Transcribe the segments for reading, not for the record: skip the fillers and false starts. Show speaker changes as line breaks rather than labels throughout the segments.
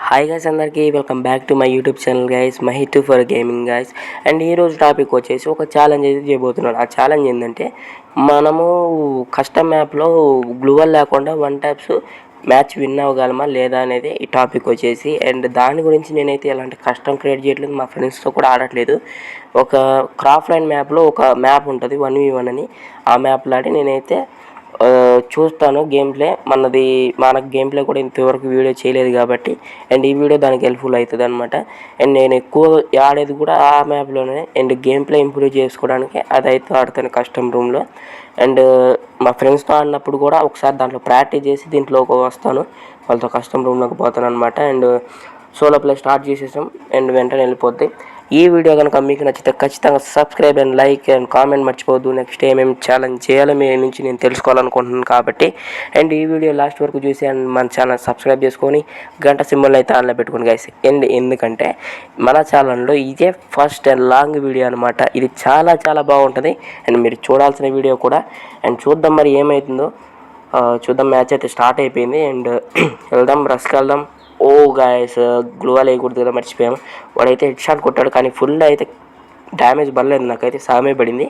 Hi guys, అందరికీ welcome back to my YouTube channel guys, Mahi two for gaming guys. And ఈరోజు topic వచ్చేసి ఒక challenge అయితే చేయబోతున్నాను. ఆ ఛాలెంజ్ ఏంటంటే మనము కస్టమ్ మ్యాప్లో గ్లూవల్ లేకుండా వన్ ట్యాప్స్ మ్యాచ్ విన్ అవ్వగలమా లేదా అనేది ఈ టాపిక్ వచ్చేసి. అండ్ దాని గురించి నేనైతే ఎలాంటి కష్టం క్రియేట్ చేయట్లేదు, మా ఫ్రెండ్స్తో కూడా ఆడట్లేదు. ఒక క్రాఫ్ట్ లైన్ మ్యాప్లో ఒక మ్యాప్ ఉంటుంది 1v1 అని. ఆ మ్యాప్లో ఆడి నేనైతే చూస్తాను గేమ్ ప్లే. మనకు గేమ్ ప్లే కూడా ఇంతవరకు వీడియో చేయలేదు కాబట్టి, అండ్ ఈ వీడియో దానికి హెల్ప్ఫుల్ అవుతుంది అనమాట. అండ్ నేను ఎక్కువ ఆడేది కూడా ఆ మ్యాప్లోనే. అండ్ గేమ్ ప్లే ఇంప్రూవ్ చేసుకోవడానికి అదైతే ఆడుతాను కస్టమ్ రూమ్లో. అండ్ మా ఫ్రెండ్స్తో ఆడినప్పుడు కూడా ఒకసారి దాంట్లో ప్రాక్టీస్ చేసి దీంట్లోకి వస్తాను, వాళ్ళతో కస్టమ్ రూమ్లోకి పోతాను అనమాట. అండ్ సోలో ప్లే స్టార్ట్ చేసేసాం అండ్ వెంటనే వెళ్ళిపోద్ది. ఈ వీడియో కనుక మీకు నచ్చితే ఖచ్చితంగా subscribe and like and comment మర్చిపోవద్దు. నెక్స్ట్ ఏమేమి ఛాలెంజ్ చేయాలో మీ నుంచి నేను తెలుసుకోవాలనుకుంటున్నాను కాబట్టి. అండ్ ఈ వీడియో లాస్ట్ వరకు చూసి అండ్ మన ఛానల్ సబ్స్క్రైబ్ చేసుకొని గంట సింబల్ అయితే ఆన్లో పెట్టుకోండి గైస్. అండ్ ఎందుకంటే మన ఛానల్లో ఇదే ఫస్ట్ అండ్ లాంగ్ వీడియో అనమాట. ఇది చాలా చాలా బాగుంటుంది అండ్ మీరు చూడాల్సిన వీడియో కూడా. అండ్ చూద్దాం మరి ఏమవుతుందో చూద్దాం. మ్యాచ్ అయితే స్టార్ట్ అయిపోయింది అండ్ వెళ్దాం, రస్కి వెళ్దాం. ఓ గాయస్, గ్లూవాల్ వేయకూడదు కదా, మర్చిపోయాము. వాడైతే హెడ్ షాట్ కొట్టాడు కానీ ఫుల్ అయితే డ్యామేజ్ పడలేదు, నాకైతే సామే పడింది.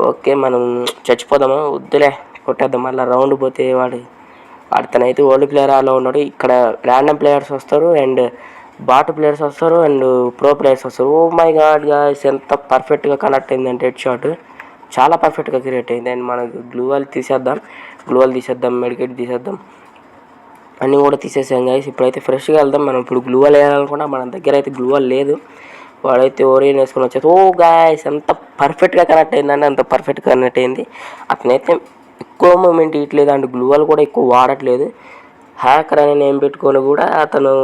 ఓకే, మనం చచ్చిపోదాము, వద్దులే కొట్టేద్దాం. మళ్ళీ రౌండ్ పోతే వాడితనైతే ఓల్డ్ ప్లేయర్ అలా ఉన్నాడు. ఇక్కడ ర్యాండమ్ ప్లేయర్స్ వస్తారు అండ్ బాట్ ప్లేయర్స్ వస్తారు అండ్ ప్రో ప్లేయర్స్ వస్తారు. ఓ మై గాడ్ గాయస్, ఎంత పర్ఫెక్ట్గా కనెక్ట్ అయిందంటే హెడ్ షాట్ చాలా పర్ఫెక్ట్గా క్రియేట్ అయింది. అండ్ మనకు గ్లూవాల్ తీసేద్దాం, మెడికేట్ తీసేద్దాం, అన్నీ కూడా తీసేసాం గాయస్. ఇప్పుడైతే ఫ్రెష్గా వెళ్దాం. మనం ఇప్పుడు గ్లూవాల్ వేయాలనుకున్నా మన దగ్గర అయితే గ్లూవాల్ లేదు. వాడైతే ఓరియన్ వేసుకొని వచ్చేది. ఓ గాయస్, ఎంత పర్ఫెక్ట్గా కనెక్ట్ అయిందంటే అంత పర్ఫెక్ట్గా కనెక్ట్ అయింది. అతనైతే ఎక్కువ మూమెంట్ ఇవ్వట్లేదు అండ్ గ్లూవాల్ కూడా ఎక్కువ వాడట్లేదు. హ్యాకర్ అని నేమ్ పెట్టుకొని కూడా అతను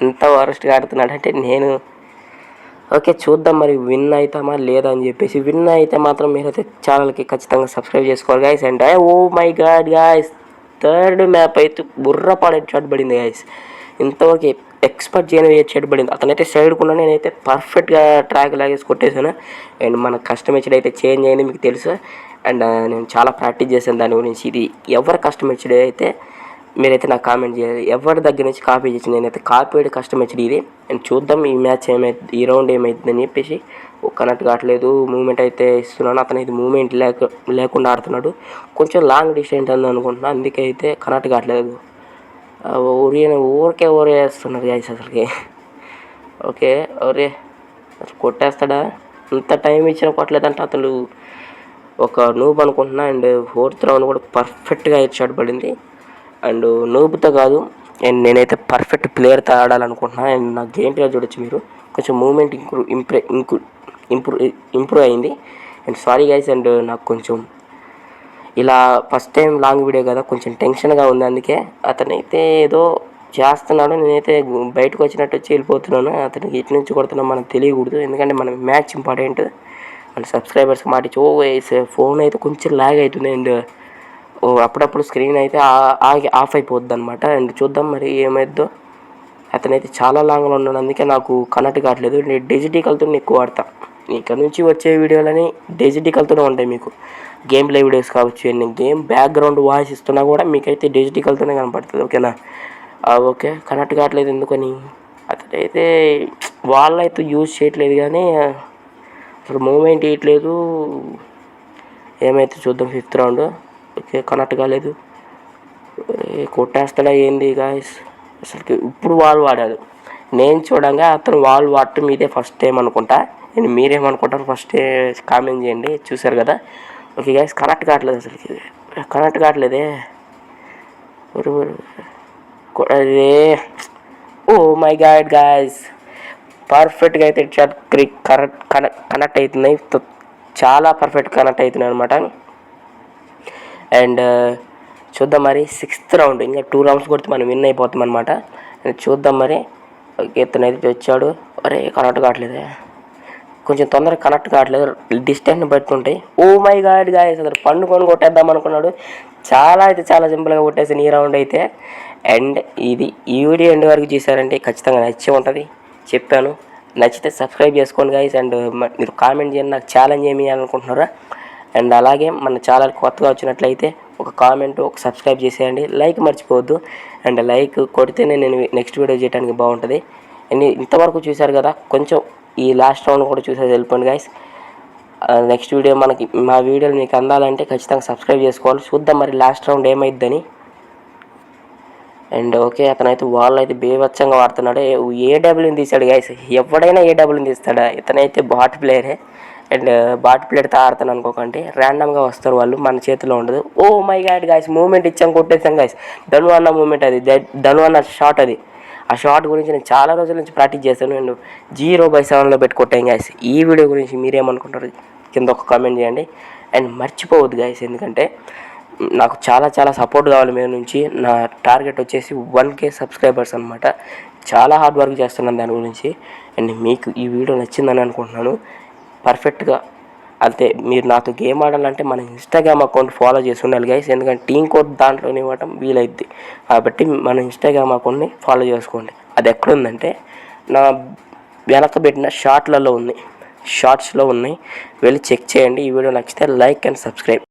ఎంత వరస్ట్గా ఆడుతున్నాడు అంటే నేను ఓకే చూద్దాం మరి విన్ అవుతామా లేదా అని చెప్పేసి. విన్ అయితే మాత్రం మీరైతే ఛానల్కి ఖచ్చితంగా సబ్స్క్రైబ్ చేసుకోవాలి guys. And oh my god guys, third map అయితే బుర్రపాడు హెడ్ షాట్ పడింది గాయస్. ఇంతవరకు ఎక్స్పెక్ట్ చేయని హెడ్ షాట్ పడింది. అతనైతే సైడ్కున్నా, నేనైతే పర్ఫెక్ట్గా ట్రాక్ లాగేసి కొట్టేశాను. అండ్ మన కస్టమ్ హెచ్డి అయితే చేంజ్ అయింది, మీకు తెలుసు. అండ్ నేను చాలా ప్రాక్టీస్ చేశాను దాని గురించి. ఇది ఎవరు కస్టమ్ హెచ్డి అయితే మీరైతే నాకు కామెంట్ చేయాలి. ఎవరి దగ్గర నుంచి కాపీ చేసి నేనైతే కాపీ కస్టమ్ హెచ్డి ఇది. అండ్ చూద్దాం ఈ మ్యాచ్ ఏమైతుంది, ఈ రౌండ్ ఏమవుతుందని చెప్పేసి. కనెక్ట్ కావట్లేదు, మూమెంట్ అయితే ఇస్తున్నాను. అతను అయితే మూమెంట్ లేకుండా ఆడుతున్నాడు. కొంచెం లాంగ్ డిస్టెన్స్ అని అనుకుంటున్నాను, అందుకే అయితే కనెక్ట్ కావట్లేదు. ఊరికే వేస్తున్నారు గాయస్ అసలుకి. ఓకే కొట్టేస్తాడా? ఇంత టైం ఇచ్చినా కొట్టలేదంటే అతను ఒక నూబ్ అనుకుంటున్నా. అండ్ ఫోర్త్ రౌండ్ కూడా పర్ఫెక్ట్గా హెడ్ షాట్ పడింది. అండ్ నూబ్తో కాదు, అండ్ నేనైతే పర్ఫెక్ట్ ప్లేయర్తో ఆడాలనుకుంటున్నా. అండ్ నా గేమ్ ప్లే చూడొచ్చు మీరు, కొంచెం మూమెంట్ ఇంప్రూవ్ అయింది. అండ్ సారీ గైస్, అండ్ నాకు కొంచెం ఇలా ఫస్ట్ టైం లాంగ్ వీడియో కదా, కొంచెం టెన్షన్గా ఉంది. అందుకే అతనైతే ఏదో చేస్తున్నాడు, నేనైతే బయటకు వచ్చినట్టు వచ్చి వెళ్ళిపోతున్నాను. అతనికి ఇటు నుంచి కొడుతున్నాం మనకు తెలియకూడదు, ఎందుకంటే మనం మ్యాచ్ ఇంపార్టెంట్. మన సబ్స్క్రైబర్స్ మాటించి ఫోన్ అయితే కొంచెం లాగ్ అవుతుంది. అండ్ అప్పుడప్పుడు స్క్రీన్ అయితే ఆఫ్ అయిపోద్ది అనమాట. అండ్ చూద్దాం మరి ఏమైద్దో. అతనైతే చాలా లాంగ్లో ఉన్నాడు, అందుకే నాకు కనెక్ట్ కావట్లేదు. నేను డిజిటల్తో ఎక్కువ వాడతా. ఇక్కడ నుంచి వచ్చే వీడియోలని డిజిటల్తోనే ఉంటాయి మీకు, గేమ్ ప్లే వీడియోస్ కావచ్చు. నేను గేమ్ బ్యాక్గ్రౌండ్ వాయిస్ ఇస్తున్నా కూడా మీకైతే డిజిటల్తోనే కనపడుతుంది. ఓకేనా? ఓకే, కనెక్ట్ కావట్లేదు ఎందుకని. అతనైతే వాళ్ళైతే యూజ్ చేయట్లేదు కానీ అసలు మూమెంట్ ఇవ్వట్లేదు. ఏమైతే చూద్దాం ఫిఫ్త్ రౌండ్. ఓకే, కనెక్ట్ కాలేదు. కొట్టేస్తాడా ఏంది గాయస్ అసలుకి. ఇప్పుడు వాళ్ళు వాడారు, నేను చూడంగా అతను వాళ్ళు వాడటం ఇదే ఫస్ట్ టైం అనుకుంటా. నేను మీరేమనుకుంటారు ఫస్ట్ కామెంట్ చేయండి. చూసారు కదా. ఓకే గాయస్, కనెక్ట్ కావట్లేదు అసలుకి, కనెక్ట్ కావట్లేదే. అదే ఓ మై గాడ్ గాయస్, పర్ఫెక్ట్గా అయితే షాట్ కనెక్ట్ అవుతున్నాయి, చాలా పర్ఫెక్ట్ కనెక్ట్ అవుతున్నాయి అనమాట. అండ్ చూద్దాం మరి సిక్స్త్ రౌండ్, ఇంకా 2 రౌండ్స్ కొడితే మనం విన్ అయిపోతాం అనమాట. చూద్దాం మరి. ఇతను అయితే వచ్చాడు. కనెక్ట్ కావట్లేదే, కొంచెం తొందరగా కనెక్ట్ కావట్లేదు, డిస్టెన్స్ బట్టి ఉంటాయి. ఓ మై గాడ్ గాయస్, అసలు పండుకొని కొట్టేద్దాం అనుకున్నాడు. చాలా సింపుల్గా కొట్టేసాను ఈ రౌండ్ అయితే. అండ్ ఈ వీడియో ఎండ్ వరకు చూసారంటే ఖచ్చితంగా నచ్చే ఉంటుంది, చెప్పాను. నచ్చితే సబ్స్క్రైబ్ చేసుకోండి గాయస్. అండ్ మీరు కామెంట్ చేయండి, నాకు ఛాలెంజ్ ఏమి అనుకుంటున్నారా. అండ్ అలాగే మన ఛానల్ కొత్తగా వచ్చినట్లయితే ఒక కామెంట్, ఒక సబ్స్క్రైబ్ చేసేయండి. లైక్ మర్చిపోవద్దు. అండ్ లైక్ కొడితేనే నేను నెక్స్ట్ వీడియో చేయడానికి బాగుంటుంది. అండ్ ఇంతవరకు చూశారు కదా, కొంచెం ఈ లాస్ట్ రౌండ్ కూడా చూసేది వెళ్ళిపోండి గైస్. నెక్స్ట్ వీడియో మా వీడియోలు మీకు అందాలంటే ఖచ్చితంగా సబ్స్క్రైబ్ చేసుకోవాలి. చూద్దాం మరి లాస్ట్ రౌండ్ ఏమైద్దని. అండ్ ఓకే, అతనైతే వాళ్ళు అయితే బేవచ్చంగా వాడుతున్నాడు. ఏడబ్ల్యూని తీశాడు గైస్. ఎవడైనా ఏడబ్ల్యూని తీస్తాడా? ఇతనైతే బాట్ ప్లేయరే. అండ్ బాట్ ప్లేయర్తో ఆడతాను అనుకోకండి, ర్యాండమ్గా వస్తారు వాళ్ళు, మన చేతిలో ఉండదు. Oh my god guys, moment ఇచ్చాం, కొట్టేసాం గాయస్. ధను అన్న మూమెంట్ అది, ధను అన్న షాట్ అది. ఆ షాట్ గురించి నేను చాలా రోజుల నుంచి ప్రాక్టీస్ చేస్తాను. నేను 0/7లో పెట్టి కొట్టాను గాయస్. ఈ వీడియో గురించి మీరేమనుకుంటారు కింద ఒక కామెంట్ చేయండి. అండ్ మర్చిపోవద్దు గాయస్, ఎందుకంటే నాకు చాలా సపోర్ట్ కావాలి మీ నుంచి. నా టార్గెట్ వచ్చేసి 1K సబ్స్క్రైబర్స్ అనమాట. చాలా హార్డ్ వర్క్ చేస్తున్నాను దాని గురించి. అండ్ మీకు ఈ వీడియో నచ్చిందని అనుకుంటున్నాను. పర్ఫెక్ట్గా అంతే. మీరు నాతో గేమ్ ఆడాలంటే మన ఇన్స్టాగ్రామ్ అకౌంట్ ఫాలో చేసి ఉండాలి గైస్, ఎందుకంటే టీం కోడ్ దాంట్లోనే ఇవ్వటం వీలైద్ది. కాబట్టి మన ఇన్స్టాగ్రామ్ అకౌంట్ని ఫాలో చేసుకోండి. అది ఎక్కడుందంటే నా వెనక పెట్టిన షార్ట్స్లో ఉన్నాయి, వెళ్ళి చెక్ చేయండి. ఈ వీడియో నచ్చితే లైక్ అండ్ సబ్స్క్రైబ్.